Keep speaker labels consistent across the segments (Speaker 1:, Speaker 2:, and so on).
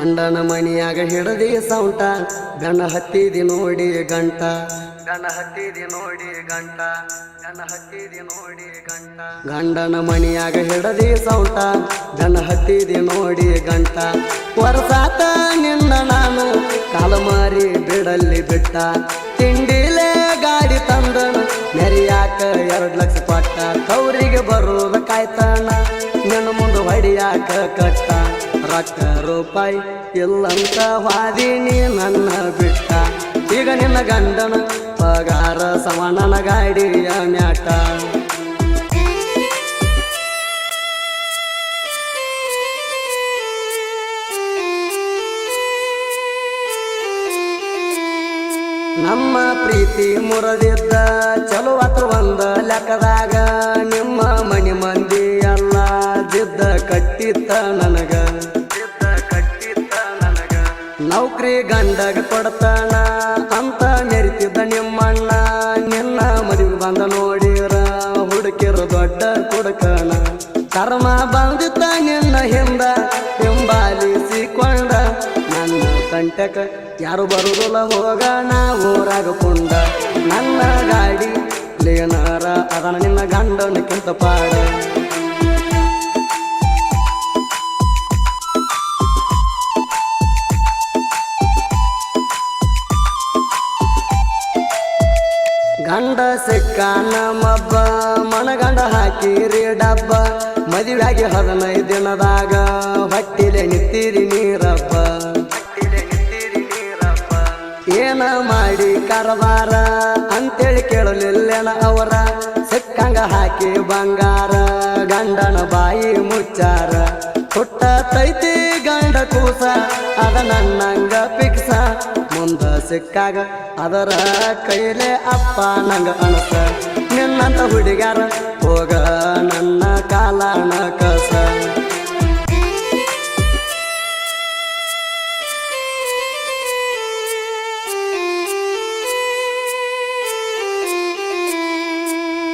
Speaker 1: ಗಂಡನ ಮಣಿಯಾಗ ಹಿಡದಿ ಸೌಂಟ ಗಣ ಹತ್ತಿದಿ ನೋಡಿ ಗಂಟ ಗಂಡನ ಮಣಿಯಾಗ ಹಿಡದಿ ಸೌಂಟ ಗಣ ಹತ್ತಿದಿ ನೋಡಿ ಗಂಟ ವರ್ಷಾತ ನಿನ್ನ ನಾನು ಕಾಲಮಾರಿ ಬಿಡಲ್ಲಿ ಬಿಟ್ಟ ತಿಂಡಿಲೇ ಗಾಡಿ ತಂದನು ಮೆರಿಯಾಕ 2 ಲಕ್ಷ ಪಟ್ಟ ತವರಿಗೆ ಬರೋದ ಕಾಯ್ತಾನ ನಿನ್ನ ಮುಂದೆ ಹೊಡಿಯಾಕ ಕಟ್ಟ ರೊಕ್ಕ ರೂಪಾಯಿ ಇಲ್ಲಂತ ವಾದಿನಿ ನನ್ನ ಬಿಟ್ಟ ಈಗ ನಿನ್ನ ಗಂಡನ ಪಗಾರ ಸಮಾನನ ಗಾಡಿಯ ಮ್ಯಾಟ ನಮ್ಮ ಪ್ರೀತಿ ಮುರದಿದ್ದ ಚಲೋ ಅತ್ರ ಒಂದ ಲೆಕ್ಕದಾಗ ನಿಮ್ಮ ಮನಿ ಮಂದಿ ಎಲ್ಲ ಜಿದ್ದ ಕಟ್ಟಿತ್ತ ನನಗ ನೌಕರಿ ಗಂಡಗ ಕೊಡ್ತಾನ ಅಂತ ಮೆರಿತಿದ್ದ ನಿಮ್ಮಣ್ಣ ನಿನ್ನ ಮದುವೆ ಬಂದ ನೋಡಿರ ಹುಡುಕಿರ ದೊಡ್ಡ ಕುಡುಕನ ಕರ್ಮ ಬಂದಿತ್ತ ನಿನ್ನ ಹಿಂದ ಹಿಂಬಾಲಿಸಿಕೊಂಡ ನನ್ನ ಕಂಟಕ ಯಾರು ಬರುದಿಲ್ಲ ಹೋಗೋಣ ಊರಾಗ ಕುಂಡ ನನ್ನ ಗಾಡಿ ಲೇನರ ಅದನ್ನ ನಿನ್ನ ಗಂಡನಕ್ಕಿಂತ ಪಾಡ ಗಂಡ ಸಿಕ್ಕಾನ ಮಬ್ಬ ಮನಗಂಡ ಹಾಕಿರಿ ಡಬ್ಬ ಮದುವೆಯಾಗಿ 15 ದಿನದಾಗ ಹೊಟ್ಟಿಲೆ ನಿಂತಿರಿ ನೀರಬ್ಬ ಏನ ಮಾಡಿ ಕಾರವಾರ ಅಂತೇಳಿ ಕೇಳಲಿಲ್ಲೇನ ಅವರ ಸಿಕ್ಕಂಗ ಹಾಕಿ ಬಂಗಾರ ಗಂಡನ ಬಾಯಿ ಮುಚ್ಚಾರ ಹುಟ್ಟ ತೈತಿ ಗಂಡ ಕೂಸ ಅದ ನನ್ನಂಗ ಪಿಕ್ಸ ಮುಂದ ಸಿಕ್ಕಾಗ ಅದರ ಕೈಲೆ ಅಪ್ಪ ನಂಗ ಅನಸ ನಿನ್ನಂತ ಹುಡುಗ್ಯಾರ ಹೋಗ ನನ್ನ ಕಾಲನ ಕಸ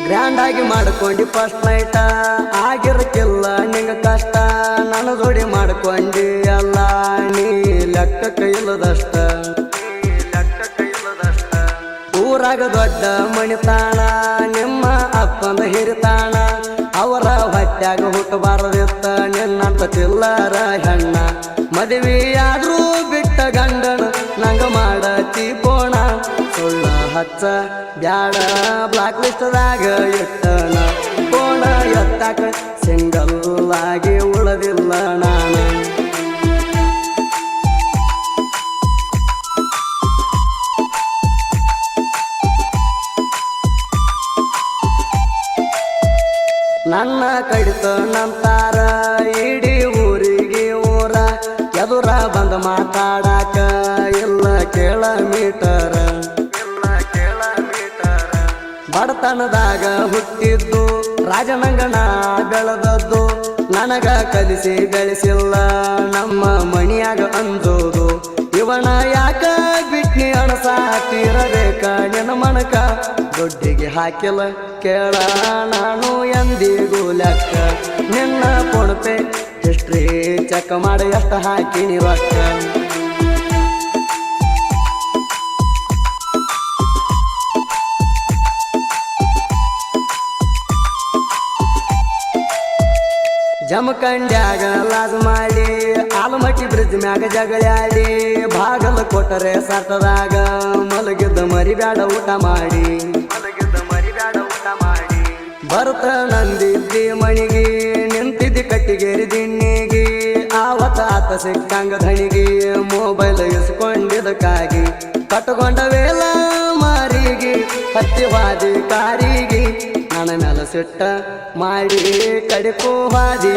Speaker 1: ಗ್ರ್ಯಾಂಡ್ ಆಗಿ ಮಾಡ್ಕೊಂಡಿ ಫಸ್ಟ್ ನೈಟ ಆಗಿರಕ್ಕಿಲ್ಲ ನಿಂಗ ಕಷ್ಟ ನನ್ನ ಜೋಡಿ ಮಾಡ್ಕೊಂಡಿ ಅಲ್ಲ ನೀ ಲೆಕ್ಕಕ್ಕೆ ಇಲ್ಲದಷ್ಟ ಊರಾಗ ದೊಡ್ಡ ಮಣಿತಾಣ ನಿಮ್ಮ ಅಪ್ಪಂದ ಹಿರಿತಾಣ ಅವರ ಹೊಟ್ಯಾಗ ಹುಟ್ಟಬಾರದಿತ್ತ ನಿನ್ನಂತ ಚಿಲ್ಲರ ಹೆಣ್ಣ ಮದುವೆಯಾದ್ರೂ ಬಿಟ್ಟ ಗಂಡನ ನಂಗ ಮಾಡತಿ ಪೋಣ ಸುಳ್ಳ ಹಚ್ಚ ಬ್ಯಾಡ ಬ್ಲಾಕ್ ಲಿಸ್ಟ್ದಾಗ ಇಟ್ಟನ ಪೋಣ ಎತ್ತಾಕ ಸಿಂಗಲ್ ಆಗಿ ಉಳದಿಲ್ಲ ನಾನು ನನ್ನ ಕಡಿತ ನಂತಾರ ಇಡೀ ಊರಿಗೆ ಊರ ಎದುರ ಬಂದ ಮಾತಾಡಾಕ ಇಲ್ಲ ಕೇಳ ಮೀಟರ ಬಡತನದಾಗ ಹುಟ್ಟಿದ್ದು ರಾಜನಂಗಣ ಬೆಳೆದದ್ದು ನನಗ ಕಲಿಸಿ ಬೆಳೆಸಿಲ್ಲ ನಮ್ಮ ಮಣಿಯಾಗ ಅಂದೋದು ಇವನ ಯಾಕ ಬಿಟ್ನಿ ಅಣಸಾತಿರಬೇಕ ನಿನ್ನ ಮನಕ ದೊಡ್ಡಿಗೆ ಹಾಕಿಲ್ಲ ಕೇಳ ನಾನು ಎಂದಿಗೂ ಲೆಕ್ಕ ನಿನ್ನ ಪೊಣಪೆ ಹಿಸ್ಟ್ರಿ ಚೆಕ್ ಮಾಡಿ ಎಷ್ಟು ಹಾಕಿನಿ ರೊಕ್ಕ ಜಮಖಂಡ್ಯಾಗ ಲಾಜ್ ಮಾಡಿ ಆಲಮಟ್ಟಿ ಬ್ರಿಡ್ಜ್ ಮ್ಯಾಗ ಜಗಳಾಡಿ ಬಾಗಲ ಕೊಟ್ಟರೆ ಸತ್ತದಾಗ ಮಲಗಿದ್ದ ಮರಿಬ್ಯಾಡ ಊಟ ಮಾಡಿ ಭರತ ನಂದಿದ್ದಿ ಮಣಿಗಿ ನಿಂತಿದ್ದಿ ಕಟ್ಟಿಗೇರಿ ದಿಣ್ಣಿಗಿ ಆವತ್ತ ಆತ ಸಿಕ್ಕಂಗ ಧಣಿಗಿ ಮೊಬೈಲ್ ಇಸ್ಕೊಂಡಿದ್ದಕ್ಕಾಗಿ ಕಟ್ಟಕೊಂಡ ವೇಲ ಮಾರಿಗೆ ಹತ್ತಿವಾದಿ ಕಾರಿಗೆ ನನ್ನ ಮೇಲೆ ಸಿಟ್ಟ ಮಾಡಿ ಕಡಿಪು ಹಾದಿ